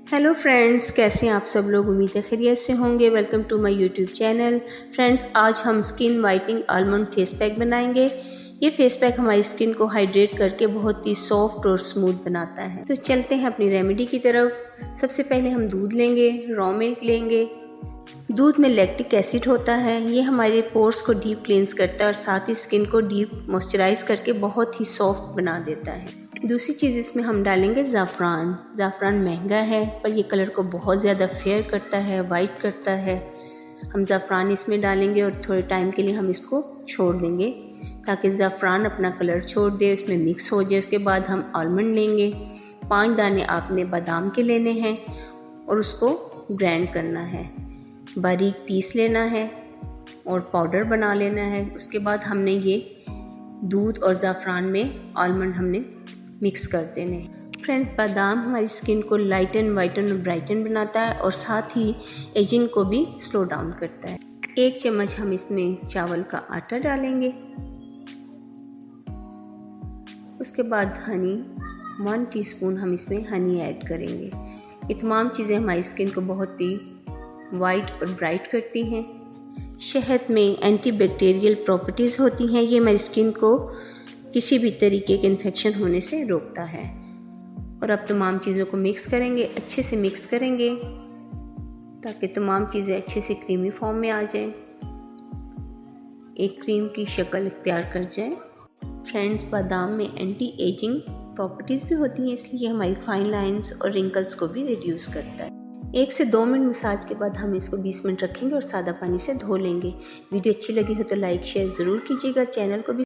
Hello friends, कैसे हैं आप सब लोग। उम्मीद है खैरियत से होंगे। Welcome to my YouTube channel. Friends, आज हम skin whitening almond face pack बनाएंगे। ये फेस पैक हमारी स्किन को हाइड्रेट करके बहुत ही सॉफ्ट और स्मूथ बनाता है। तो चलते हैं अपनी रेमेडी की तरफ। सबसे पहले हम दूध लेंगे, रॉ मिल्क लेंगे। दूध में लैक्टिक एसिड होता है, ये हमारे पोर्स को डीप क्लींस करता है और साथ ही स्किन को डीप मॉइस्चराइज करके बहुत ही सॉफ्ट बना देता है। दूसरी चीज़ इसमें हम डालेंगे ज़ाफ़रान। ज़ाफ़रान महंगा है पर ये कलर को बहुत ज़्यादा फेयर करता है, वाइट करता है। हम ज़ाफ़रान इसमें डालेंगे और थोड़े टाइम के लिए हम इसको छोड़ देंगे ताकि ज़ाफ़रान अपना कलर छोड़ दे, उसमें मिक्स हो जाए। उसके बाद हम आलमंड लेंगे। 5 दाने आपने बादाम के लेने हैं और उसको ग्राइंड करना है, बारीक पीस लेना है और पाउडर बना लेना है। उसके बाद हमने ये दूध और ज़ाफ़रान में आलमंड हमने मिक्स कर देने। फ्रेंड्स, बादाम हमारी स्किन को लाइटन, वाइटन और ब्राइटन बनाता है और साथ ही एजिंग को भी स्लो डाउन करता है। 1 चम्मच हम इसमें चावल का आटा डालेंगे। उसके बाद हनी, 1 टीस्पून हम इसमें हनी ऐड करेंगे। ये तमाम चीज़ें हमारी स्किन को बहुत ही वाइट और ब्राइट करती हैं। शहद में एंटीबैक्टीरियल प्रॉपर्टीज़ होती हैं, ये हमारी स्किन को किसी भी तरीके के इन्फेक्शन होने से रोकता है। और अब तमाम चीज़ों को मिक्स करेंगे, अच्छे से मिक्स करेंगे ताकि तमाम चीज़ें अच्छे से क्रीमी फॉर्म में आ जाएं, एक क्रीम की शक्ल इख्तियार कर जाए। फ्रेंड्स, बादाम में एंटी एजिंग प्रॉपर्टीज़ भी होती हैं, इसलिए हमारी फाइन लाइंस और रिंकल्स को भी रिड्यूस करता है। 1 से 2 मिनट मसाज के बाद हम इसको 20 मिनट रखेंगे और सादा पानी से धो लेंगे। वीडियो अच्छी लगी हो तो लाइक शेयर ज़रूर कीजिएगा। चैनल को भी